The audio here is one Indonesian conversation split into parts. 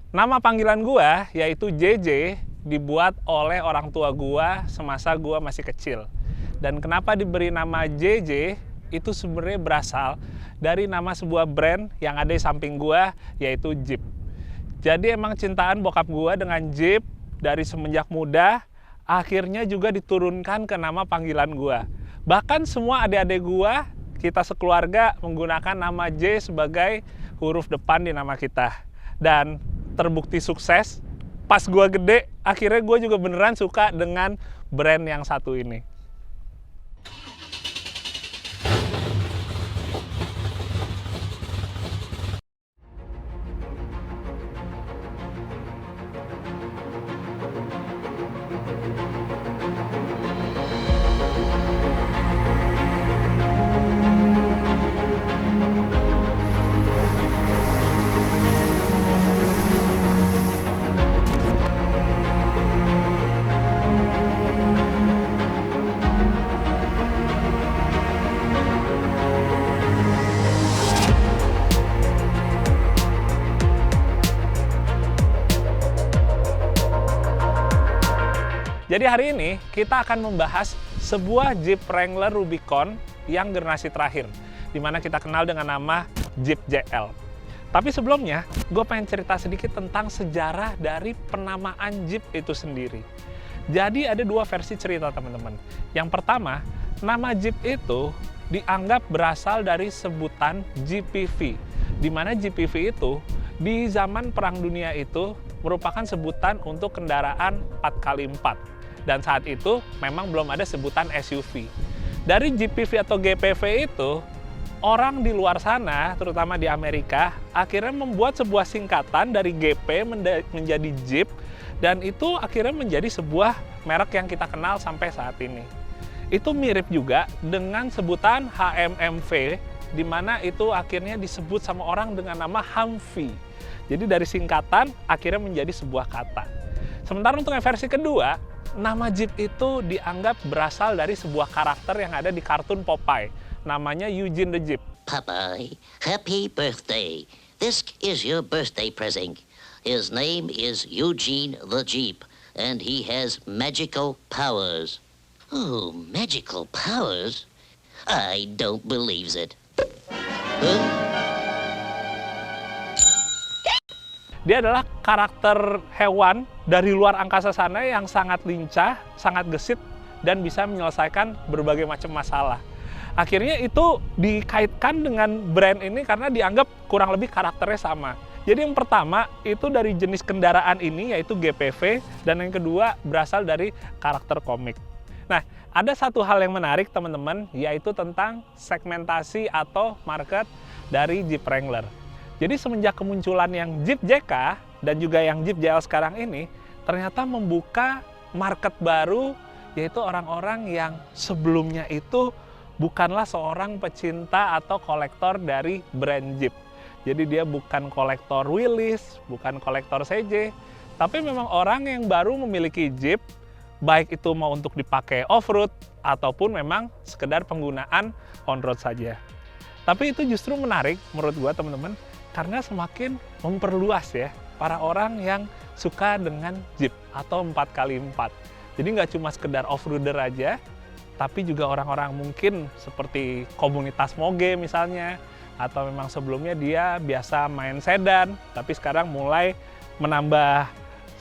Nama panggilan gua yaitu JJ dibuat oleh orang tua gua semasa gua masih kecil. Dan kenapa diberi nama JJ itu sebenarnya berasal dari nama sebuah brand yang ada di samping gua yaitu Jeep. Jadi emang cintaan bokap gua dengan Jeep dari semenjak muda akhirnya juga diturunkan ke nama panggilan gua. Bahkan semua adik-adik gua, kita sekeluarga menggunakan nama J sebagai huruf depan di nama kita. Dan terbukti sukses, pas gua gede, akhirnya gua juga beneran suka dengan brand yang satu ini. Jadi hari ini kita akan membahas sebuah Jeep Wrangler Rubicon yang generasi terakhir, di mana kita kenal dengan nama Jeep JL. Tapi sebelumnya, gue pengen cerita sedikit tentang sejarah dari penamaan Jeep itu sendiri. Jadi ada dua versi cerita teman-teman. Yang pertama, nama Jeep itu dianggap berasal dari sebutan GPV, di mana GPV itu di zaman Perang Dunia itu merupakan sebutan untuk kendaraan 4x4. Dan saat itu memang belum ada sebutan SUV. Dari GPV atau GPV itu, orang di luar sana, terutama di Amerika, akhirnya membuat sebuah singkatan dari GP menjadi Jeep, dan itu akhirnya menjadi sebuah merek yang kita kenal sampai saat ini. Itu mirip juga dengan sebutan HMMV, di mana itu akhirnya disebut sama orang dengan nama Humvee. Jadi dari singkatan akhirnya menjadi sebuah kata. Sementara untuk yang versi kedua, nama Jeep itu dianggap berasal dari sebuah karakter yang ada di kartun Popeye. Namanya Eugene the Jeep. Popeye, happy birthday. This is your birthday present. His name is Eugene the Jeep, and he has magical powers. Oh, magical powers? I don't believe it. Huh? Dia adalah karakter hewan dari luar angkasa sana yang sangat lincah, sangat gesit, dan bisa menyelesaikan berbagai macam masalah. Akhirnya itu dikaitkan dengan brand ini karena dianggap kurang lebih karakternya sama. Jadi yang pertama itu dari jenis kendaraan ini yaitu GPV, dan yang kedua berasal dari karakter komik. Nah, ada satu hal yang menarik teman-teman, yaitu tentang segmentasi atau market dari Jeep Wrangler. Jadi semenjak kemunculan yang Jeep JK dan juga yang Jeep JL sekarang ini, ternyata membuka market baru, yaitu orang-orang yang sebelumnya itu bukanlah seorang pecinta atau kolektor dari brand Jeep. Jadi dia bukan kolektor Willys, bukan kolektor CJ, tapi memang orang yang baru memiliki Jeep, baik itu mau untuk dipakai off-road ataupun memang sekedar penggunaan on-road saja. Tapi itu justru menarik menurut gua teman-teman, karena semakin memperluas ya para orang yang suka dengan Jeep atau 4x4. Jadi nggak cuma sekedar off-roader aja, tapi juga orang-orang mungkin seperti komunitas moge misalnya, atau memang sebelumnya dia biasa main sedan, tapi sekarang mulai menambah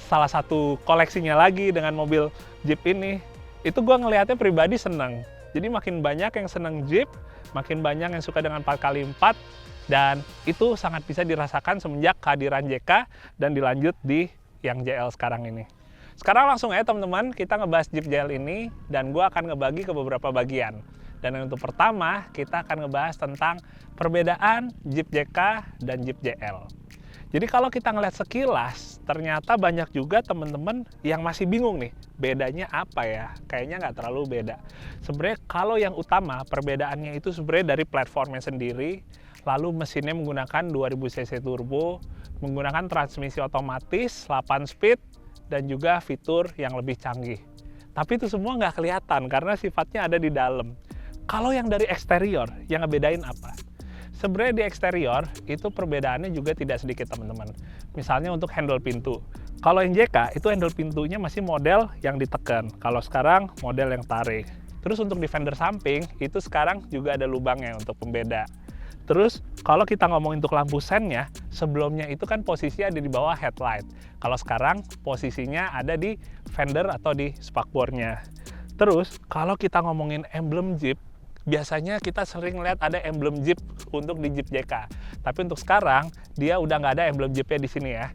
salah satu koleksinya lagi dengan mobil Jeep ini. Itu gue ngelihatnya pribadi seneng. Jadi makin banyak yang seneng Jeep, makin banyak yang suka dengan 4x4, dan itu sangat bisa dirasakan semenjak kehadiran JK dan dilanjut di yang JL sekarang ini. Sekarang langsung aja teman-teman, kita ngebahas Jeep JL ini, dan gue akan ngebagi ke beberapa bagian. Dan yang untuk pertama, kita akan ngebahas tentang perbedaan Jeep JK dan Jeep JL. Jadi kalau kita ngeliat sekilas, ternyata banyak juga teman-teman yang masih bingung nih, bedanya apa ya? Kayaknya nggak terlalu beda. Sebenarnya kalau yang utama, perbedaannya itu sebenarnya dari platformnya sendiri, lalu mesinnya menggunakan 2000 cc turbo, menggunakan transmisi otomatis, 8 speed, dan juga fitur yang lebih canggih. Tapi itu semua nggak kelihatan karena sifatnya ada di dalam. Kalau yang dari eksterior, yang ngebedain apa? Sebenarnya di eksterior itu perbedaannya juga tidak sedikit teman-teman. Misalnya untuk handle pintu. Kalau yang JK itu handle pintunya masih model yang ditekan. Kalau sekarang model yang tarik. Terus untuk di fender samping itu sekarang juga ada lubangnya untuk pembeda. Terus kalau kita ngomongin untuk lampu sennya, sebelumnya itu kan posisinya ada di bawah headlight. Kalau sekarang posisinya ada di fender atau di spakbornya. Terus kalau kita ngomongin emblem Jeep, biasanya kita sering lihat ada emblem Jeep untuk di Jeep JK. Tapi untuk sekarang dia udah nggak ada emblem Jeepnya di sini ya.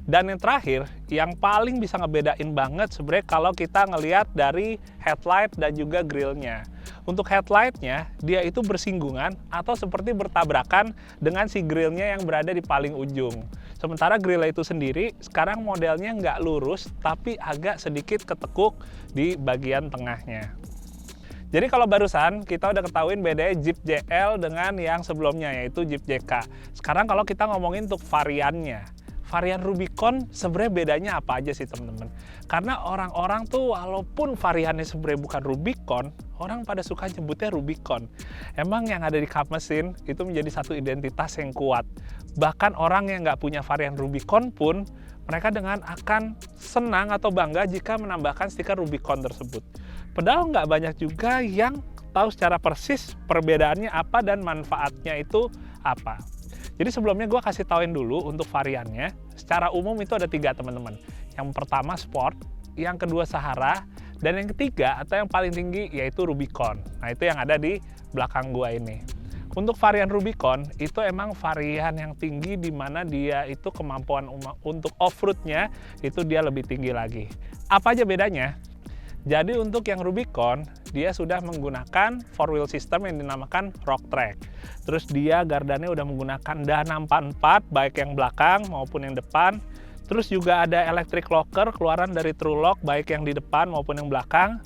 Dan yang terakhir, yang paling bisa ngebedain banget sebenarnya kalau kita ngelihat dari headlight dan juga grillnya. Untuk headlightnya, dia itu bersinggungan atau seperti bertabrakan dengan si grillnya yang berada di paling ujung. Sementara grillnya itu sendiri, sekarang modelnya nggak lurus, tapi agak sedikit ketekuk di bagian tengahnya. Jadi kalau barusan kita udah ketahuin bedanya Jeep JL dengan yang sebelumnya, yaitu Jeep JK. Sekarang kalau kita ngomongin untuk variannya. Varian Rubicon sebenarnya bedanya apa aja sih teman-teman? Karena orang-orang tuh walaupun variannya sebenarnya bukan Rubicon, orang pada suka nyebutnya Rubicon. Emang yang ada di kap mesin itu menjadi satu identitas yang kuat. Bahkan orang yang nggak punya varian Rubicon pun, mereka dengan akan senang atau bangga jika menambahkan stiker Rubicon tersebut. Padahal nggak banyak juga yang tahu secara persis perbedaannya apa dan manfaatnya itu apa. Jadi sebelumnya gue kasih tauin dulu untuk variannya. Secara umum itu ada 3 teman-teman. Yang pertama Sport, yang kedua Sahara, dan yang ketiga atau yang paling tinggi yaitu Rubicon. Nah itu yang ada di belakang gue ini. Untuk varian Rubicon itu emang varian yang tinggi di mana dia itu kemampuan untuk off-roadnya itu dia lebih tinggi lagi. Apa aja bedanya? Jadi untuk yang Rubicon, dia sudah menggunakan 4-wheel system yang dinamakan Rock Track. Terus dia gardannya udah menggunakan dana 44, baik yang belakang maupun yang depan. Terus juga ada electric locker keluaran dari Trulock, baik yang di depan maupun yang belakang.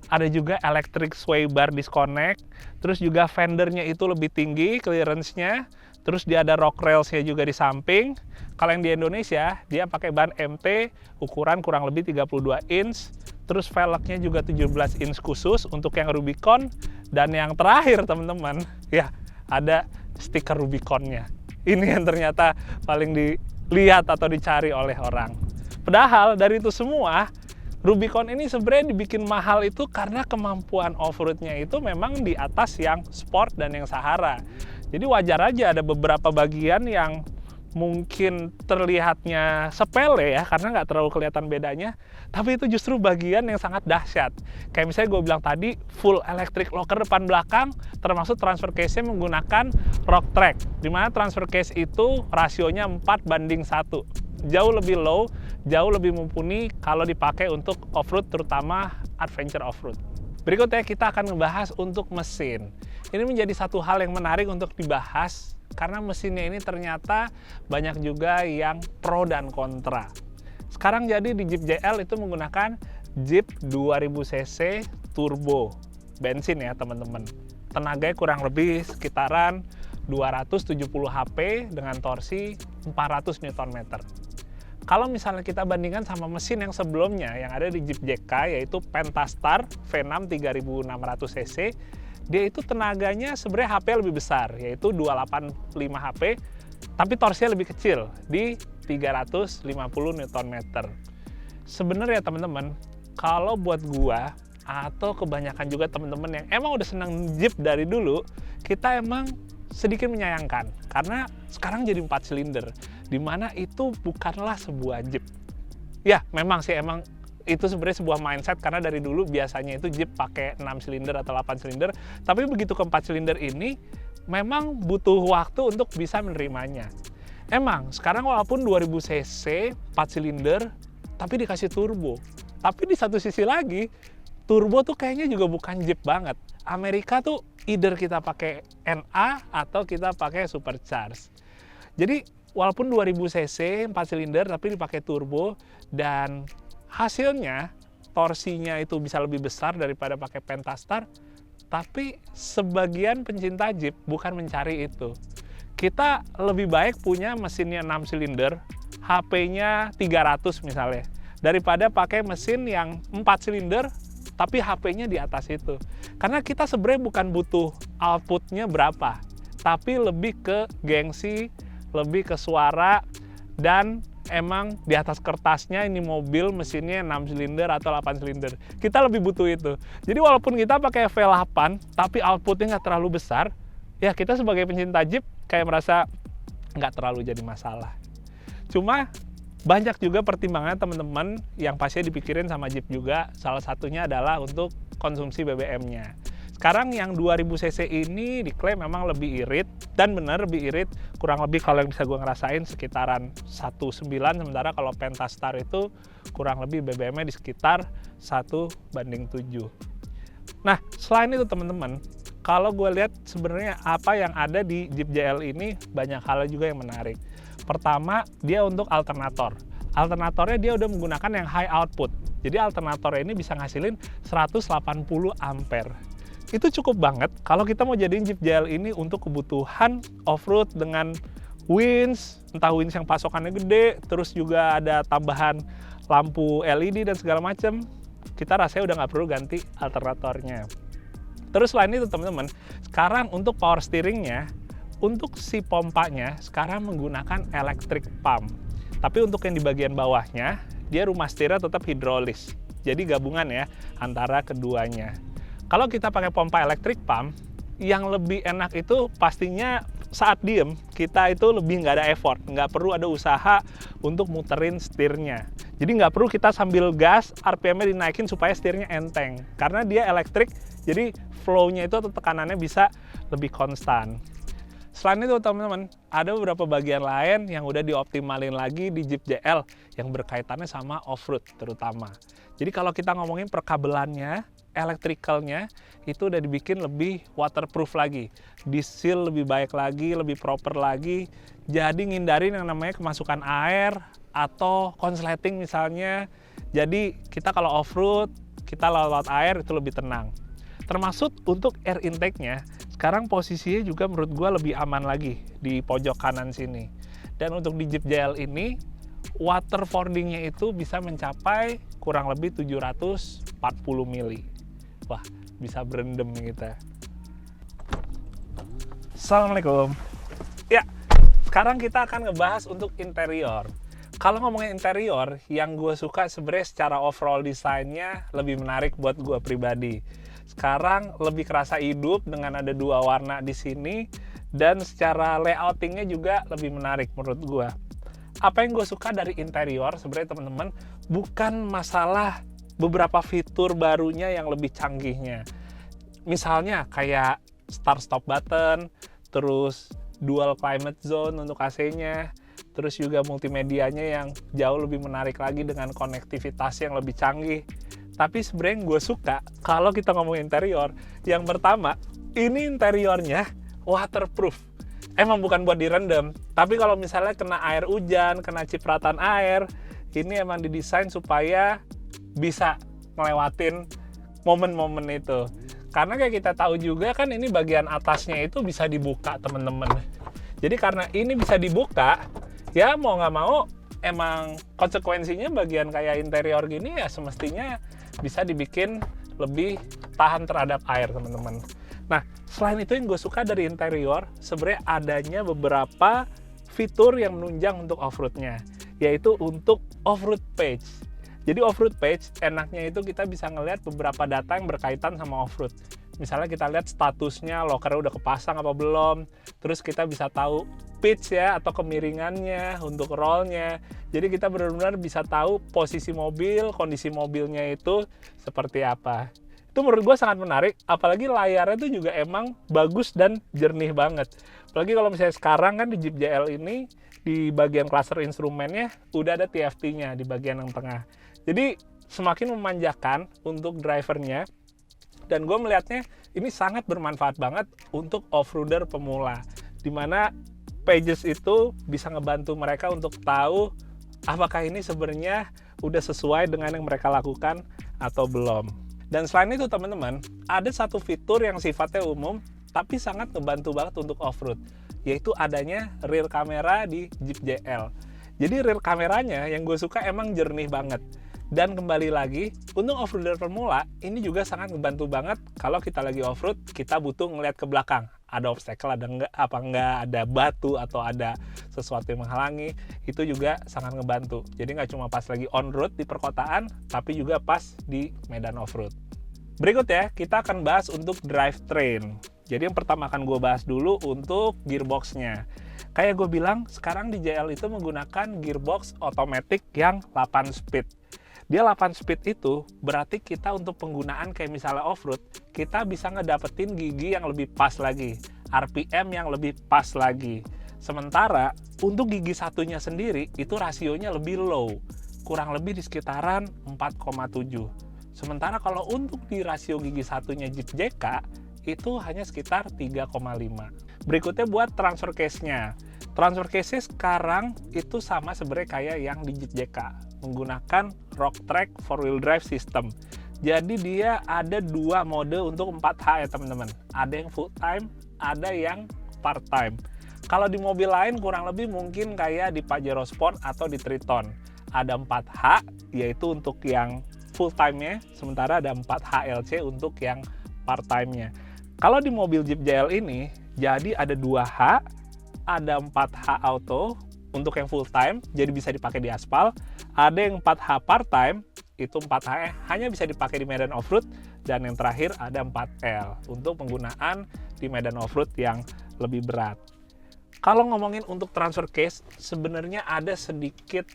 Ada juga electric sway bar disconnect. Terus juga fendernya itu lebih tinggi clearance-nya. Terus dia ada rock rails-nya juga di samping. Kalau yang di Indonesia, dia pakai ban MT ukuran kurang lebih 32 inch. Terus velgnya juga 17 inch khusus untuk yang Rubicon. Dan yang terakhir teman-teman, ya ada stiker Rubiconnya. Ini yang ternyata paling dilihat atau dicari oleh orang. Padahal dari itu semua, Rubicon ini sebenarnya dibikin mahal itu karena kemampuan off-roadnya itu memang di atas yang Sport dan yang Sahara. Jadi wajar aja ada beberapa bagian yang mungkin terlihatnya sepele ya, karena nggak terlalu kelihatan bedanya, tapi itu justru bagian yang sangat dahsyat. Kayak misalnya gue bilang tadi, full electric locker depan belakang, termasuk transfer case-nya menggunakan Rock Track, dimana transfer case itu rasionya 4:1. Jauh lebih low, jauh lebih mumpuni kalau dipakai untuk off-road, terutama adventure off-road. Berikutnya kita akan ngebahas untuk mesin. Ini menjadi satu hal yang menarik untuk dibahas, karena mesinnya ini ternyata banyak juga yang pro dan kontra. Sekarang jadi di Jeep JL itu menggunakan Jeep 2000cc turbo bensin ya teman-teman. Tenaganya kurang lebih sekitaran 270 HP dengan torsi 400 Nm. Kalau misalnya kita bandingkan sama mesin yang sebelumnya yang ada di Jeep JK, yaitu Pentastar V6 3600cc, dia itu tenaganya sebenarnya HP lebih besar, yaitu 285 HP, tapi torsinya lebih kecil di 350 Nm. Sebenarnya teman-teman, kalau buat gua atau kebanyakan juga teman-teman yang emang udah senang Jeep dari dulu, kita emang sedikit menyayangkan karena sekarang jadi 4 silinder, dimana itu bukanlah sebuah Jeep. Ya, memang sih emang itu sebenarnya sebuah mindset, karena dari dulu biasanya itu Jeep pakai 6 silinder atau 8 silinder, tapi begitu ke 4 silinder ini memang butuh waktu untuk bisa menerimanya. Emang sekarang walaupun 2000cc 4 silinder tapi dikasih turbo, tapi di satu sisi lagi turbo tuh kayaknya juga bukan Jeep banget. Amerika tuh either kita pakai NA atau kita pakai supercharge. Jadi walaupun 2000cc 4 silinder tapi dipakai turbo, dan hasilnya torsinya itu bisa lebih besar daripada pakai Pentastar, tapi sebagian pencinta Jeep bukan mencari itu. Kita lebih baik punya mesinnya 6 silinder, HP-nya 300 misalnya, daripada pakai mesin yang 4 silinder tapi HP-nya di atas itu. Karena kita sebenarnya bukan butuh output-nya berapa, tapi lebih ke gengsi, lebih ke suara, dan emang di atas kertasnya ini mobil mesinnya 6 silinder atau 8 silinder. Kita lebih butuh itu. Jadi walaupun kita pakai V8, tapi outputnya nggak terlalu besar, ya kita sebagai pencinta Jeep kayak merasa nggak terlalu jadi masalah. Cuma banyak juga pertimbangan teman-teman yang pasti dipikirin sama Jeep juga. Salah satunya adalah untuk konsumsi BBM-nya. Sekarang yang 2000 cc ini diklaim memang lebih irit, dan benar lebih irit, kurang lebih kalau yang bisa gue ngerasain sekitaran 1,9, sementara kalau Pentastar itu kurang lebih BBM-nya di sekitar 1:7. Nah, selain itu teman-teman, kalau gue lihat sebenarnya apa yang ada di Jeep JL ini banyak hal juga yang menarik. Pertama, dia untuk alternator. Alternatornya dia udah menggunakan yang high output. Jadi alternatornya ini bisa ngasilin 180 ampere. Itu cukup banget kalau kita mau jadiin Jeep JL ini untuk kebutuhan off-road dengan winch, entah winch yang pasokannya gede, terus juga ada tambahan lampu LED dan segala macam. Kita rasanya udah nggak perlu ganti alternatornya. Terus selain itu teman-teman, sekarang untuk power steeringnya, untuk si pompanya sekarang menggunakan electric pump. Tapi untuk yang di bagian bawahnya, dia rumah setirnya tetap hidrolis. Jadi gabungan ya antara keduanya. Kalau kita pakai pompa electric pump, yang lebih enak itu pastinya saat diem, kita itu lebih nggak ada effort. Nggak perlu ada usaha untuk muterin setirnya. Jadi nggak perlu kita sambil gas, RPM-nya dinaikin supaya setirnya enteng. Karena dia elektrik, jadi flow-nya itu atau tekanannya bisa lebih konstan. Selain itu teman-teman, ada beberapa bagian lain yang udah dioptimalin lagi di Jeep JL yang berkaitannya sama off-road terutama. Jadi kalau kita ngomongin perkabelannya, electricalnya itu udah dibikin lebih waterproof lagi. Di-seal lebih baik lagi, lebih proper lagi. Jadi ngindarin yang namanya kemasukan air atau konsleting misalnya. Jadi kita kalau off-road, kita laut air itu lebih tenang. Termasuk untuk air intake-nya, sekarang posisinya juga menurut gue lebih aman lagi di pojok kanan sini. Dan untuk di Jeep JL ini, water fording-nya itu bisa mencapai kurang lebih 740 mili. Wah, bisa berendam kita. Assalamualaikum. Ya, sekarang kita akan ngebahas untuk interior. Kalau ngomongin interior, yang gue suka sebenarnya secara overall desainnya lebih menarik buat gue pribadi. Sekarang lebih kerasa hidup dengan ada dua warna di sini, dan secara layoutingnya juga lebih menarik menurut gue. Apa yang gue suka dari interior sebenarnya teman-teman, bukan masalah beberapa fitur barunya yang lebih canggihnya. Misalnya kayak start-stop button, terus dual climate zone untuk AC-nya, terus juga multimedianya yang jauh lebih menarik lagi dengan konektivitas yang lebih canggih. Tapi sebenarnya yang gue suka kalau kita ngomongin interior, yang pertama, ini interiornya waterproof. Emang bukan buat direndam, tapi kalau misalnya kena air hujan, kena cipratan air, ini emang didesain supaya bisa ngelewatin momen-momen itu. Karena kayak kita tahu juga kan ini bagian atasnya itu bisa dibuka teman-teman. Jadi karena ini bisa dibuka, ya mau nggak mau emang konsekuensinya bagian kayak interior gini ya semestinya bisa dibikin lebih tahan terhadap air teman-teman. Nah, selain itu yang gue suka dari interior, sebenarnya adanya beberapa fitur yang menunjang untuk off-roadnya, yaitu untuk off-road page. Jadi off-road page, enaknya itu kita bisa ngelihat beberapa data yang berkaitan sama off-road. Misalnya kita lihat statusnya, lokernya udah kepasang apa belum, terus kita bisa tahu pitch ya, atau kemiringannya untuk rollnya. Jadi kita benar-benar bisa tahu posisi mobil, kondisi mobilnya itu seperti apa. Itu menurut gue sangat menarik, apalagi layarnya itu juga emang bagus dan jernih banget. Apalagi kalau misalnya sekarang kan di Jeep JL ini, di bagian cluster instrumennya udah ada TFT-nya di bagian yang tengah. Jadi semakin memanjakan untuk drivernya, dan gue melihatnya ini sangat bermanfaat banget untuk off-roader pemula, dimana pages itu bisa ngebantu mereka untuk tahu apakah ini sebenarnya udah sesuai dengan yang mereka lakukan atau belum. Dan selain itu teman-teman, ada satu fitur yang sifatnya umum tapi sangat ngebantu banget untuk off-road, yaitu adanya rear camera di Jeep JL. Jadi rear kameranya yang gue suka emang jernih banget. Dan kembali lagi, untuk off-roader pemula, ini juga sangat ngebantu banget kalau kita lagi off-road, kita butuh ngeliat ke belakang. ada obstacle apa enggak, ada batu atau ada sesuatu yang menghalangi, itu juga sangat ngebantu. Jadi nggak cuma pas lagi on road di perkotaan, tapi juga pas di medan off road. Berikut ya, kita akan bahas untuk drivetrain. Jadi yang pertama akan gue bahas dulu untuk gearboxnya. Kayak gue bilang, sekarang di JL itu menggunakan gearbox otomatis yang 8 speed. Dia 8 speed itu berarti kita untuk penggunaan kayak misalnya off-road, kita bisa ngedapetin gigi yang lebih pas lagi, RPM yang lebih pas lagi. Sementara untuk gigi satunya sendiri itu rasionya lebih low, kurang lebih di sekitaran 4,7. Sementara kalau untuk di rasio gigi satunya Jeep JK itu hanya sekitar 3,5. Berikutnya buat transfer case-nya. Transfer case sekarang itu sama sebenarnya kayak yang di Jeep JK, menggunakan Rocktrack 4-wheel drive system. Jadi dia ada dua mode untuk 4H ya teman-teman. Ada yang full time, ada yang part time. Kalau di mobil lain kurang lebih mungkin kayak di Pajero Sport atau di Triton. Ada 4H yaitu untuk yang full time-nya, sementara ada 4HLC untuk yang part time-nya. Kalau di mobil Jeep JL ini, jadi ada 2H, ada 4H auto untuk yang full time, jadi bisa dipakai di aspal. Ada yang 4H part time, itu 4H hanya bisa dipakai di medan off-road. Dan yang terakhir ada 4L untuk penggunaan di medan off-road yang lebih berat. Kalau ngomongin untuk transfer case, sebenarnya ada sedikit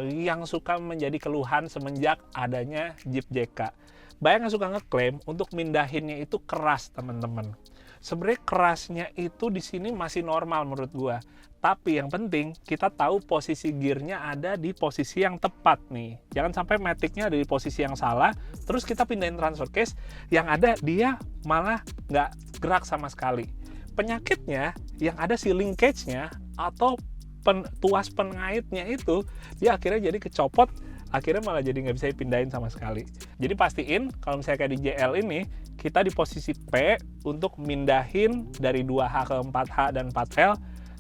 yang suka menjadi keluhan semenjak adanya Jeep JK. Banyak yang suka ngeklaim untuk mindahinnya itu keras teman-teman. Sebenarnya kerasnya itu di sini masih normal menurut gua. Tapi yang penting kita tahu posisi gearnya ada di posisi yang tepat nih. Jangan sampai maticnya ada di posisi yang salah, terus kita pindahin transfer case, yang ada dia malah nggak gerak sama sekali. Penyakitnya yang ada si linkage-nya atau tuas pengaitnya itu, dia akhirnya jadi kecopot, akhirnya malah jadi nggak bisa dipindahin sama sekali. Jadi pastiin kalau misalnya kayak di JL ini, kita di posisi P untuk mindahin dari 2H ke 4H dan 4L.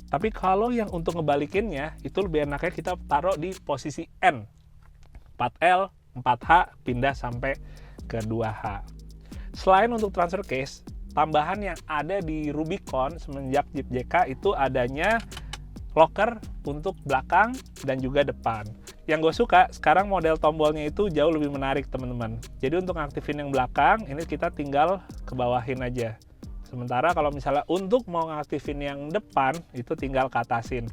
Tapi kalau yang untuk ngebalikinnya, itu lebih enaknya kita taruh di posisi N. 4L, 4H, pindah sampai ke 2H. Selain untuk transfer case, tambahan yang ada di Rubicon semenjak Jeep JK itu adanya locker untuk belakang dan juga depan. Yang gue suka, sekarang model tombolnya itu jauh lebih menarik teman-teman. Jadi untuk ngaktifin yang belakang, ini kita tinggal ke bawahin aja. Sementara kalau misalnya untuk mau ngaktifin yang depan, itu tinggal ke atasin.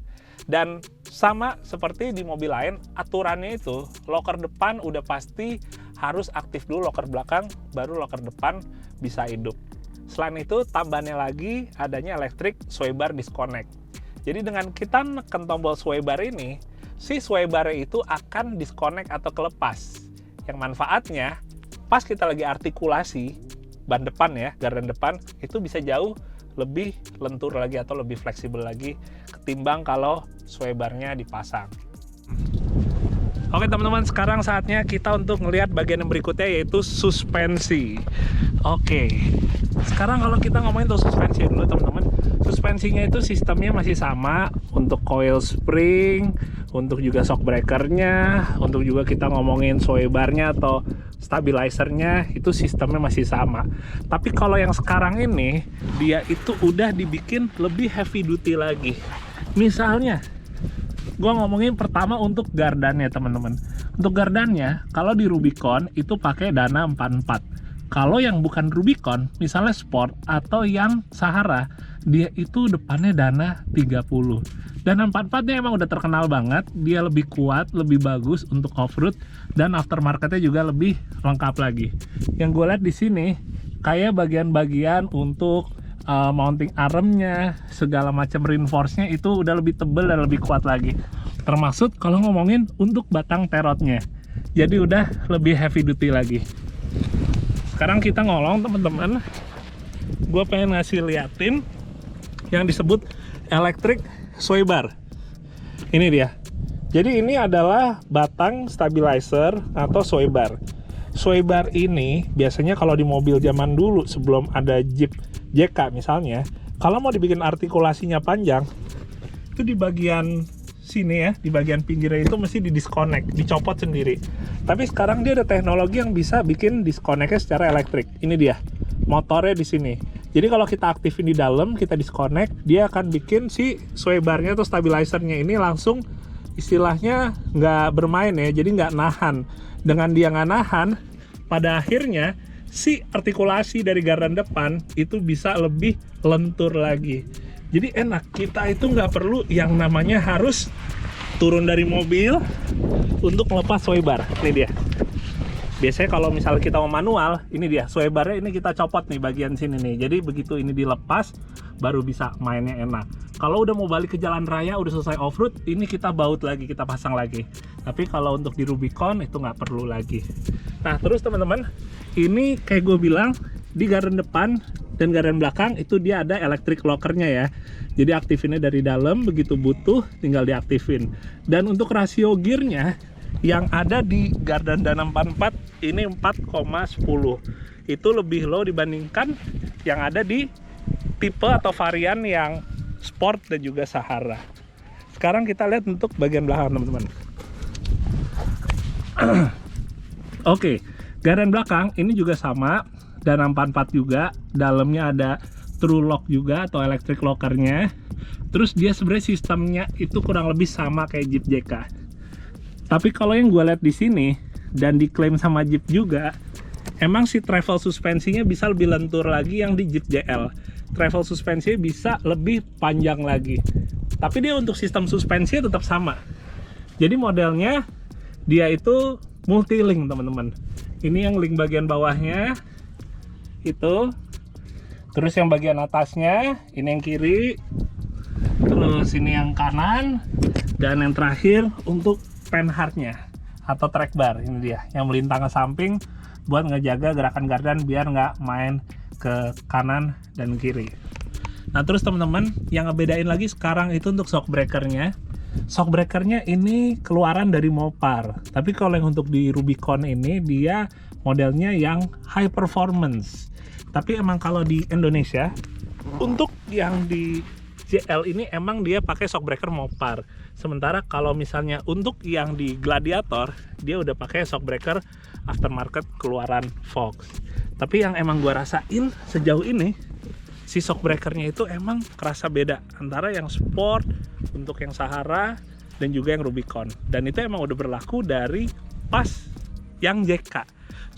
Dan sama seperti di mobil lain, aturannya itu locker depan udah pasti harus aktif dulu locker belakang, baru locker depan bisa hidup. Selain itu, tambahannya lagi adanya electric sway bar disconnect. Jadi dengan kita neken tombol sway bar ini, si sway bar itu akan disconnect atau kelepas. Yang manfaatnya, pas kita lagi artikulasi, ban depan ya, gardan depan, itu bisa jauh lebih lentur lagi atau lebih fleksibel lagi ketimbang kalau sway bar-nya dipasang. Oke teman-teman, sekarang saatnya kita untuk melihat bagian yang berikutnya yaitu suspensi. Oke, sekarang kalau kita ngomongin untuk suspensi dulu teman-teman. Suspensinya itu sistemnya masih sama untuk coil spring, untuk juga shock breakernya, untuk juga kita ngomongin sway bar-nya atau stabilizernya, itu sistemnya masih sama. Tapi kalau yang sekarang ini, dia itu udah dibikin lebih heavy duty lagi. Misalnya, gue ngomongin pertama untuk gardannya teman-teman. Untuk gardannya, kalau di Rubicon itu pakai dana 44. Kalau yang bukan Rubicon, misalnya Sport atau yang Sahara, dia itu depannya dana 30. Dana 44-nya emang udah terkenal banget, dia lebih kuat, lebih bagus untuk off-road, dan aftermarketnya juga lebih lengkap lagi. Yang gue lihat di sini, kayak bagian-bagian untuk mounting armnya, segala macam reinforce-nya itu udah lebih tebal dan lebih kuat lagi. Termasuk kalau ngomongin untuk batang terotnya. Jadi udah lebih heavy duty lagi. Sekarang kita ngolong teman-teman. Gue pengen ngasih liatin yang disebut electric sway bar. Ini dia. Jadi ini adalah batang stabilizer atau sway bar. Sway bar ini biasanya kalau di mobil zaman dulu sebelum ada Jeep JK misalnya, kalau mau dibikin artikulasinya panjang, itu di bagian sini ya, di bagian pinggirnya itu mesti di disconnect, dicopot sendiri. Tapi sekarang dia ada teknologi yang bisa bikin disconnectnya secara elektrik. Ini dia, motornya di sini. Jadi kalau kita aktifin di dalam, kita disconnect, dia akan bikin si sway barnya atau stabilizernya ini langsung istilahnya nggak bermain ya, jadi nggak nahan. Dengan dia nggak nahan, pada akhirnya si artikulasi dari gardan depan itu bisa lebih lentur lagi. Jadi enak, kita itu nggak perlu yang namanya harus turun dari mobil untuk melepas sway bar. Ini dia. Biasanya kalau misalnya kita mau manual, ini dia sway barnya, ini kita copot nih bagian sini nih. Jadi begitu ini dilepas, baru bisa mainnya enak. Kalau udah mau balik ke jalan raya, udah selesai off-road, ini kita baut lagi, kita pasang lagi. Tapi kalau untuk di Rubicon itu nggak perlu lagi. Nah terus teman-teman, ini kayak gue bilang, di gardan depan dan gardan belakang itu dia ada electric lockernya ya. Jadi aktifinnya dari dalam, begitu butuh tinggal diaktifin. Dan untuk rasio gearnya, yang ada di gardan Dana 44 ini 4,10. Itu lebih low dibandingkan yang ada di tipe atau varian yang Sport dan juga Sahara. Sekarang kita lihat untuk bagian belakang teman-teman. Oke, gardan belakang ini juga sama, Dana 44 juga, dalamnya ada true lock juga atau electric lockernya. Terus dia sebenarnya sistemnya itu kurang lebih sama kayak Jeep JK. Tapi kalau yang gue lihat di sini dan diklaim sama Jeep juga, emang si travel suspensinya bisa lebih lentur lagi yang di Jeep JL. Travel suspensinya bisa lebih panjang lagi. Tapi dia untuk sistem suspensinya tetap sama. Jadi modelnya dia itu multi-link teman-teman. Ini yang link bagian bawahnya itu. Terus yang bagian atasnya ini yang kiri. Terus ini yang kanan. Dan yang terakhir untuk penhardnya atau track bar, ini dia yang melintang ke samping buat ngejaga gerakan gardan biar nggak main ke kanan dan kiri. Nah terus teman-teman, yang ngebedain lagi sekarang itu untuk shock breakernya. Shock breakernya ini keluaran dari Mopar, tapi kalau yang untuk di Rubicon ini dia modelnya yang high performance. Tapi emang kalau di Indonesia untuk yang di JL ini emang dia pakai shock breaker Mopar. Sementara kalau misalnya untuk yang di Gladiator, dia udah pakai shock breaker aftermarket keluaran Fox. Tapi yang emang gua rasain sejauh ini, si shock breakernya itu emang kerasa beda antara yang Sport, untuk yang Sahara, dan juga yang Rubicon. Dan itu emang udah berlaku dari pas yang JK.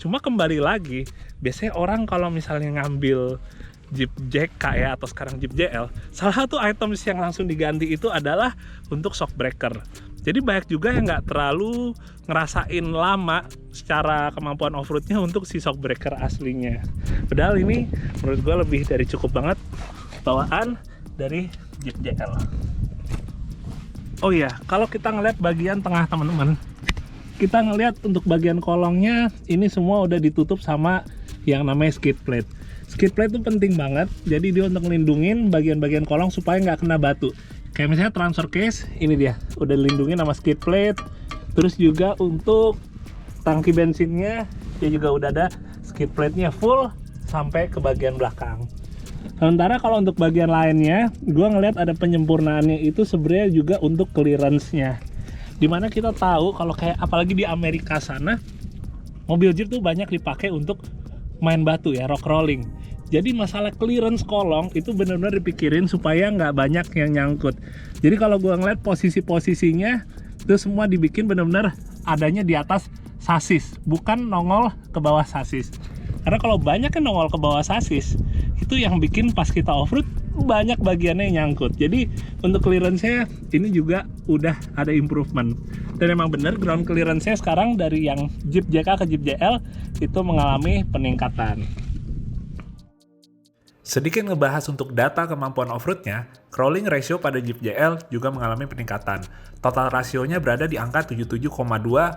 Cuma kembali lagi, biasanya orang kalau misalnya ngambil Jeep JK ya atau sekarang Jeep JL, salah satu items yang langsung diganti itu adalah untuk shock breaker. Jadi banyak juga yang nggak terlalu ngerasain lama secara kemampuan off-roadnya untuk si shock breaker aslinya. Padahal ini menurut gue lebih dari cukup banget bawaan dari Jeep JL. Oh iya, kalau kita ngeliat bagian tengah teman-teman, kita ngeliat untuk bagian kolongnya ini semua udah ditutup sama yang namanya skid plate. Skid plate itu penting banget, jadi dia untuk ngelindungin bagian-bagian kolong supaya nggak kena batu. Kayak misalnya transfer case, ini dia, udah dilindungi sama skid plate. Terus juga untuk tangki bensinnya, dia juga udah ada skid plate-nya full sampai ke bagian belakang. Sementara kalau untuk bagian lainnya, gue ngeliat ada penyempurnaannya itu sebenarnya juga untuk clearance-nya. Dimana kita tahu kalau kayak apalagi di Amerika sana, mobil Jeep tuh banyak dipakai untuk main batu ya, rock rolling. Jadi masalah clearance kolong itu benar-benar dipikirin supaya nggak banyak yang nyangkut. Jadi kalau gua ngeliat posisi-posisinya itu semua dibikin benar-benar adanya di atas sasis, bukan nongol ke bawah sasis. Karena kalau banyak yang nongol ke bawah sasis, itu yang bikin pas kita off-road banyak bagiannya yang nyangkut. Jadi untuk clearance-nya ini juga udah ada improvement. Dan emang bener ground clearance-nya sekarang dari yang Jeep JK ke Jeep JL itu mengalami peningkatan. Sedikit ngebahas untuk data kemampuan off-roadnya, crawling ratio pada Jeep JL juga mengalami peningkatan. Total rasionya berada di angka 77,2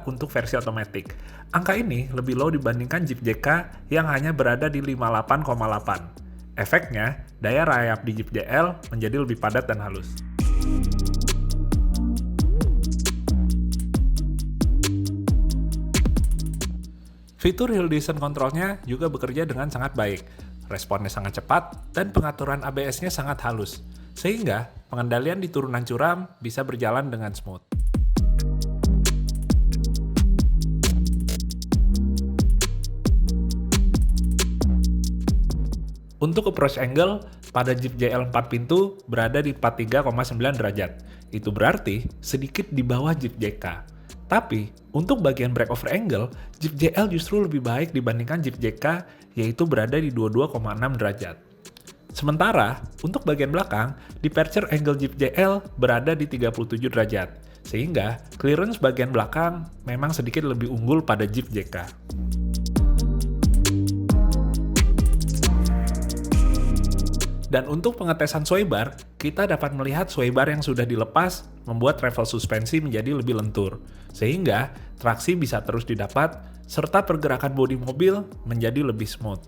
untuk versi otomatis. Angka ini lebih low dibandingkan Jeep JK yang hanya berada di 58,8. Efeknya, daya rayap di Jeep JL menjadi lebih padat dan halus. Fitur Hill Descent Control-nya juga bekerja dengan sangat baik. Responnya sangat cepat dan pengaturan ABS-nya sangat halus, sehingga pengendalian di turunan curam bisa berjalan dengan smooth. Untuk approach angle, pada Jeep JL 4 pintu berada di 43,9 derajat. Itu berarti sedikit di bawah Jeep JK. Tapi, untuk bagian breakover angle, Jeep JL justru lebih baik dibandingkan Jeep JK, yaitu berada di 22,6 derajat. Sementara, untuk bagian belakang, departure angle Jeep JL berada di 37 derajat, sehingga clearance bagian belakang memang sedikit lebih unggul pada Jeep JK. Dan untuk pengetesan sway bar, kita dapat melihat sway bar yang sudah dilepas membuat travel suspensi menjadi lebih lentur, sehingga traksi bisa terus didapat, serta pergerakan bodi mobil menjadi lebih smooth.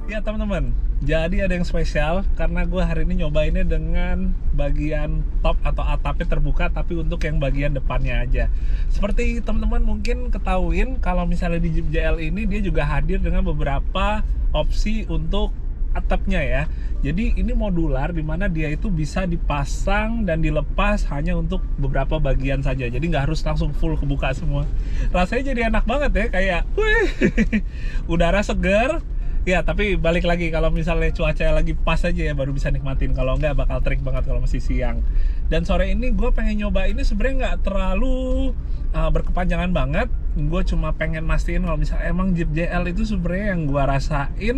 Ya teman-teman, jadi ada yang spesial karena gue hari ini nyobainnya dengan bagian top atau atapnya terbuka, tapi untuk yang bagian depannya aja. Seperti teman-teman mungkin ketahuin kalau misalnya di Jeep JL ini dia juga hadir dengan beberapa opsi untuk atapnya ya. Jadi ini modular dimana dia itu bisa dipasang dan dilepas hanya untuk beberapa bagian saja. Jadi nggak harus langsung full kebuka semua. Rasanya jadi enak banget ya, kayak wih, udara seger. Ya, tapi balik lagi kalau misalnya cuaca lagi pas aja ya baru bisa nikmatin. Kalau enggak bakal terik banget kalau masih siang. Dan sore ini gue pengen nyoba ini sebenarnya nggak terlalu berkepanjangan banget. Gue cuma pengen mastiin kalau misalnya emang Jeep JL itu sebenarnya yang gue rasain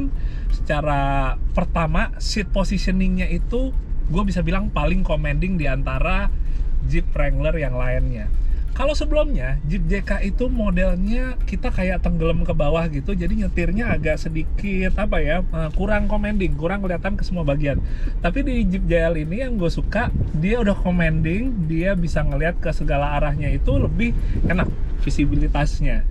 secara pertama seat positioningnya itu gue bisa bilang paling commanding di antara Jeep Wrangler yang lainnya. Kalau sebelumnya, Jeep JK itu modelnya kita kayak tenggelam ke bawah gitu, jadi nyetirnya agak sedikit kurang commanding, kurang kelihatan ke semua bagian. Tapi di Jeep JL ini yang gue suka, dia udah commanding, dia bisa ngelihat ke segala arahnya, itu lebih enak visibilitasnya.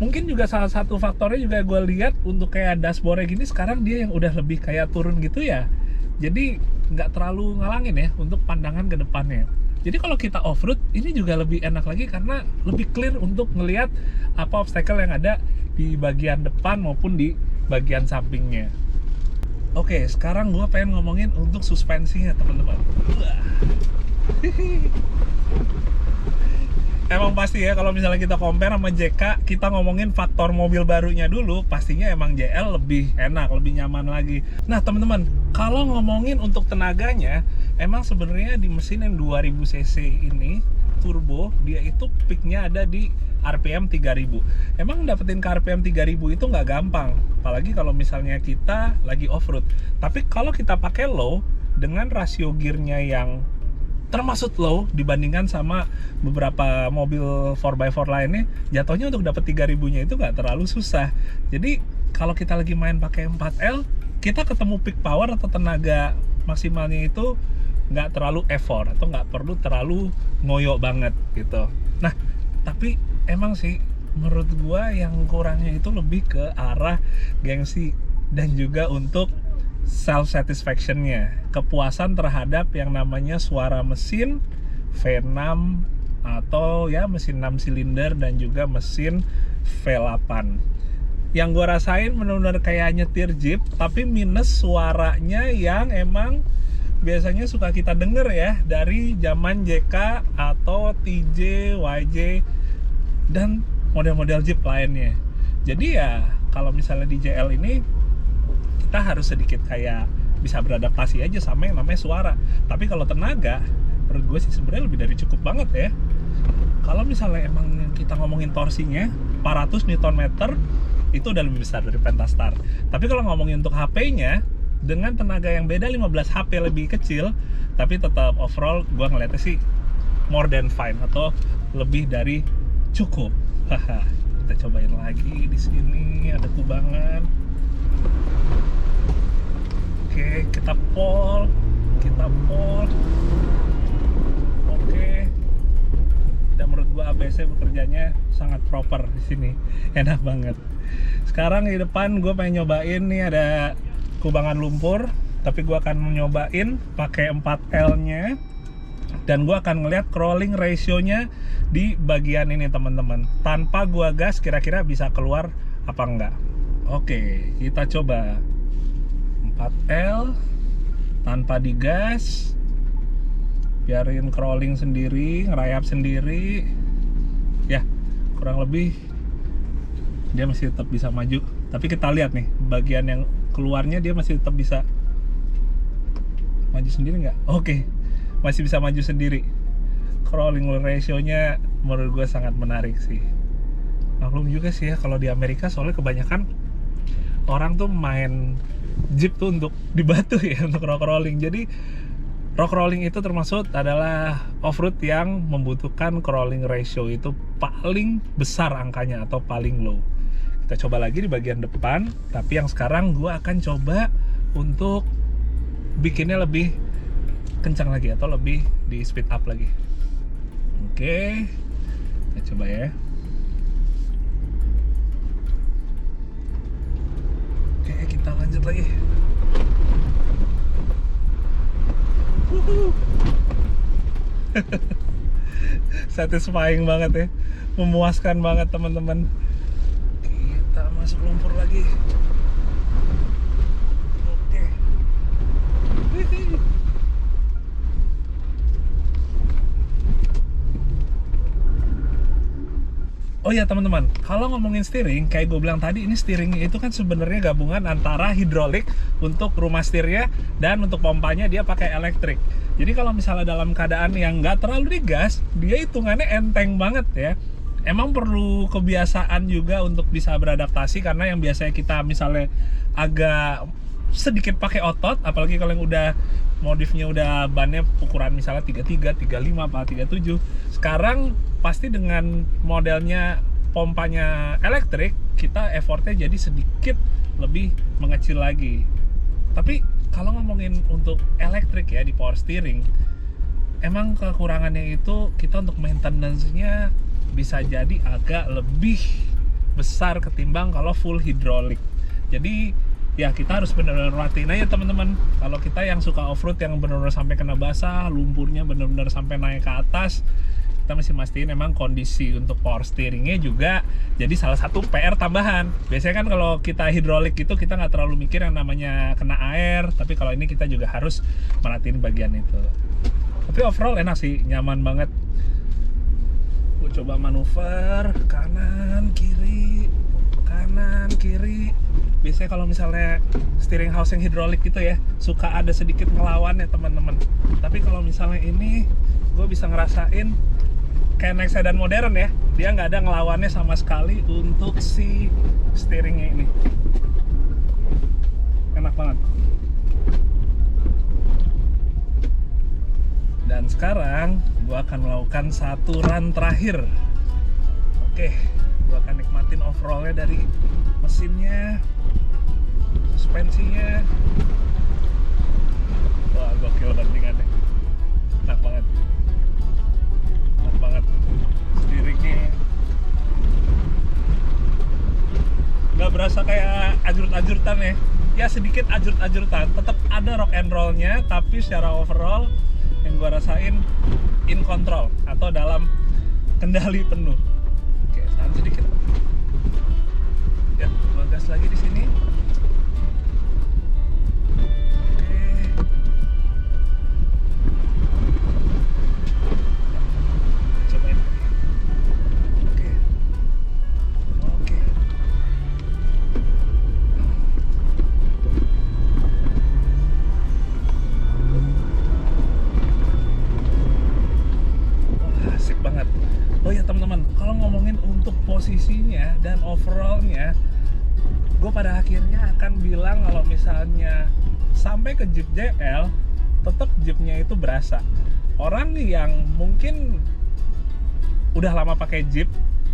Mungkin juga salah satu faktornya juga gue lihat untuk kayak dashboardnya gini, sekarang dia yang udah lebih kayak turun gitu ya. Jadi nggak terlalu ngalangin ya untuk pandangan ke depannya. Jadi kalau kita off-road, ini juga lebih enak lagi karena lebih clear untuk ngelihat apa obstacle yang ada di bagian depan maupun di bagian sampingnya. Oke, sekarang gue pengen ngomongin untuk suspensinya teman-teman. Emang pasti ya kalau misalnya kita compare sama JK, kita ngomongin faktor mobil barunya dulu, pastinya emang JL lebih enak, lebih nyaman lagi. Nah teman-teman, kalau ngomongin untuk tenaganya, emang sebenarnya di mesin yang 2000 cc ini turbo, dia itu peaknya ada di RPM 3000. Emang dapetin ke RPM 3000 itu nggak gampang, apalagi kalau misalnya kita lagi off-road. Tapi kalau kita pakai low, dengan rasio gearnya yang termasuk low dibandingkan sama beberapa mobil 4x4 lainnya, jatuhnya untuk dapet 3000-nya itu nggak terlalu susah. Jadi kalau kita lagi main pakai 4L, kita ketemu peak power atau tenaga maksimalnya itu nggak terlalu effort atau nggak perlu terlalu ngoyo banget gitu. Nah, tapi emang sih menurut gua yang kurangnya itu lebih ke arah gengsi dan juga untuk self satisfaction-nya, kepuasan terhadap yang namanya suara mesin V6 atau ya mesin 6 silinder dan juga mesin V8. Yang gue rasain benar-benar kayak nyetir Jeep, tapi minus suaranya yang emang biasanya suka kita denger ya dari zaman JK atau TJ, YJ dan model-model Jeep lainnya. Jadi ya kalau misalnya di JL ini kita harus sedikit kayak bisa beradaptasi aja sama yang namanya suara. Tapi kalau tenaga, menurut gue sih sebenarnya lebih dari cukup banget ya. Kalau misalnya emang kita ngomongin torsinya 400 Nm itu udah lebih besar dari Pentastar. Tapi kalau ngomongin untuk HP-nya dengan tenaga yang beda 15 HP lebih kecil, tapi tetap overall gue ngeliatnya sih more than fine atau lebih dari cukup. Haha. Kita cobain lagi di sini ada kubangan. Oke, kita pol. Oke. Dan menurut gua ABS bekerjanya sangat proper di sini. Enak banget. Sekarang di depan gua pengen nyobain nih ada kubangan lumpur. tapi gue akan nyobain pakai 4L-nya, dan gue akan ngeliat crawling ratio-nya di bagian ini teman-teman. Tanpa gue gas kira-kira bisa keluar apa enggak. Oke, kita coba 4L tanpa digas, biarin crawling sendiri, ngerayap sendiri ya, kurang lebih dia masih tetap bisa maju. Tapi kita lihat nih, bagian yang keluarnya dia masih tetap bisa maju sendiri nggak? Oke, masih bisa maju sendiri. Crawling ratio-nya menurut gue sangat menarik sih. Maklum juga sih ya kalau di Amerika, soalnya kebanyakan orang tuh main Jeep tuh untuk di batu ya, untuk rock crawling. Jadi rock crawling itu termasuk adalah off-road yang membutuhkan crawling ratio itu paling besar angkanya atau paling low. Kita coba lagi di bagian depan, tapi yang sekarang gue akan coba untuk bikinnya lebih kencang lagi atau lebih di speed up lagi. Oke, kita coba ya. Oke, kita lanjut lagi. Satisfying banget ya, memuaskan banget teman-teman. Kita masuk lumpur lagi. Oke. Oh ya teman-teman, kalau ngomongin steering, kayak gue bilang tadi, ini steeringnya itu kan sebenarnya gabungan antara hidrolik untuk rumah setirnya dan untuk pompanya dia pakai elektrik. Jadi kalau misalnya dalam keadaan yang nggak terlalu digas, dia hitungannya enteng banget ya. Emang perlu kebiasaan juga untuk bisa beradaptasi, karena yang biasanya kita misalnya agak sedikit pakai otot, apalagi kalau yang udah modifnya udah bannya ukuran misalnya 33, 35, apa 37. Sekarang pasti dengan modelnya pompanya elektrik, kita effortnya jadi sedikit lebih mengecil lagi. Tapi kalau ngomongin untuk elektrik ya di power steering, emang kekurangannya itu kita untuk maintenance-nya bisa jadi agak lebih besar ketimbang kalau full hidrolik. Jadi ya kita harus benar-benar perhatiin aja teman-teman. Kalau kita yang suka off-road yang benar-benar sampai kena basah, lumpurnya benar-benar sampai naik ke atas, kita mesti mastiin memang kondisi untuk power steeringnya juga jadi salah satu PR tambahan. Biasanya kan kalau kita hidrolik itu kita nggak terlalu mikir yang namanya kena air, tapi kalau ini kita juga harus merhatiin bagian itu. Tapi overall enak sih, nyaman banget. Gue coba manuver kanan kiri. Biasanya kalau misalnya steering house yang hidrolik gitu ya, suka ada sedikit ngelawan ya teman-teman. Tapi kalau misalnya ini, gue bisa ngerasain kayak naik sedan modern ya, dia nggak ada ngelawannya sama sekali untuk si steeringnya ini. Enak banget. Dan sekarang gue akan melakukan satu run terakhir. Oke, gue akan nikmatin overallnya dari mesinnya, suspensinya. Wah, gokil bandingannya. Enak banget. Steeringnya nggak berasa kayak ajur-ajurtan ya. Ya sedikit ajur-ajurtan, tetap ada rock and roll-nya, tapi secara overall yang gue rasain in control atau dalam kendali penuh. Oke, tahan sedikit. Ya, gue gas lagi di sini. Posisinya dan overallnya, gue pada akhirnya akan bilang kalau misalnya sampai ke Jeep JL, tetap Jeepnya itu berasa. Orang yang mungkin udah lama pakai Jeep,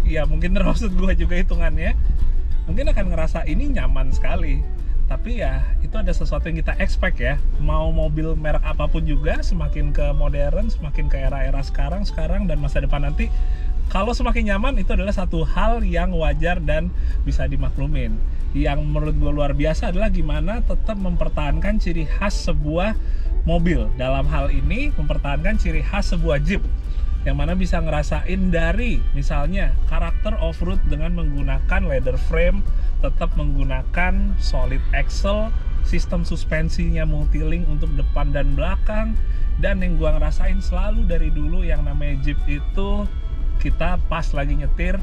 ya mungkin termasuk gue juga hitungannya, mungkin akan ngerasa ini nyaman sekali. Tapi ya itu ada sesuatu yang kita expect ya. Mau mobil merek apapun juga, semakin ke modern, semakin ke era-era sekarang dan masa depan nanti, Kalau semakin nyaman itu adalah satu hal yang wajar dan bisa dimaklumin. Yang menurut gue luar biasa adalah gimana tetap mempertahankan ciri khas sebuah mobil. Dalam hal ini mempertahankan ciri khas sebuah Jeep, yang mana bisa ngerasain dari misalnya karakter off-road dengan menggunakan leather frame, tetap menggunakan solid axle, sistem suspensinya multilink untuk depan dan belakang. Dan yang gua ngerasain selalu dari dulu yang namanya Jeep itu, kita pas lagi nyetir,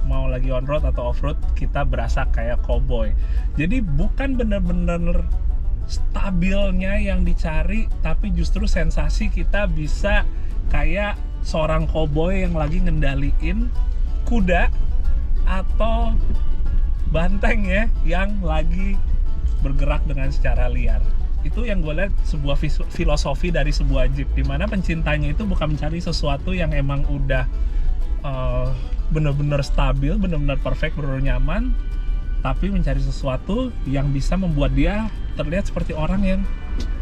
mau lagi on-road atau off-road, kita berasa kayak cowboy. Jadi bukan bener-bener stabilnya yang dicari, tapi justru sensasi kita bisa kayak seorang cowboy yang lagi ngendaliin kuda atau banteng ya, yang lagi bergerak dengan secara liar. Itu yang gue lihat sebuah filosofi dari sebuah Jeep, dimana pencintanya itu bukan mencari sesuatu yang emang udah bener-bener stabil, bener-bener perfect, bener-bener nyaman, tapi mencari sesuatu yang bisa membuat dia terlihat seperti orang yang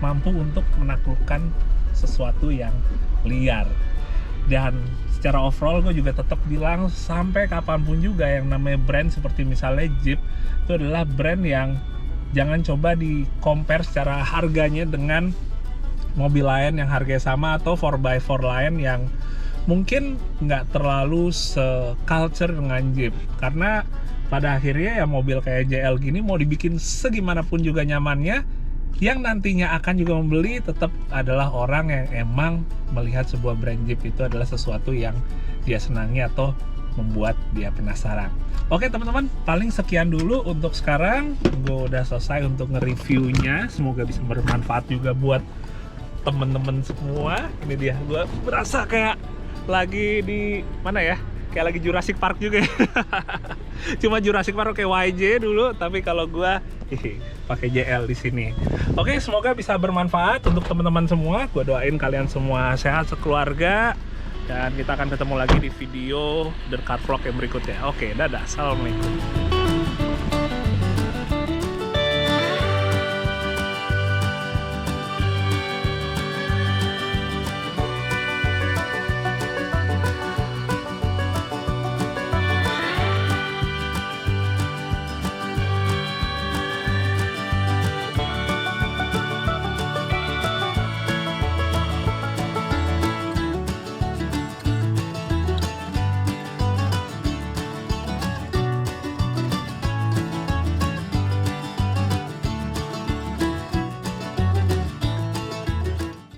mampu untuk menaklukkan sesuatu yang liar. Dan secara overall gue juga tetap bilang sampai kapanpun juga yang namanya brand seperti misalnya Jeep itu adalah brand yang jangan coba di compare secara harganya dengan mobil lain yang harganya sama, atau 4x4 lain yang mungkin nggak terlalu se-culture dengan Jeep. Karena pada akhirnya ya mobil kayak JL gini mau dibikin segimanapun juga nyamannya, yang nantinya akan juga membeli tetap adalah orang yang emang melihat sebuah brand Jeep itu adalah sesuatu yang dia senangi atau membuat dia penasaran. Oke teman-teman, paling sekian dulu untuk sekarang. Gue udah selesai untuk nge-reviewnya. Semoga bisa bermanfaat juga buat temen-temen semua. Ini dia, gue berasa kayak lagi di mana ya? Kayak lagi Jurassic Park juga ya. Cuma Jurassic Park kayak YJ dulu, tapi kalau gue pakai JL di sini. Oke, semoga bisa bermanfaat untuk teman-teman semua. Gue doain kalian semua sehat sekeluarga, dan kita akan ketemu lagi di video The Car Vlog yang berikutnya. Oke, dadah, assalamualaikum.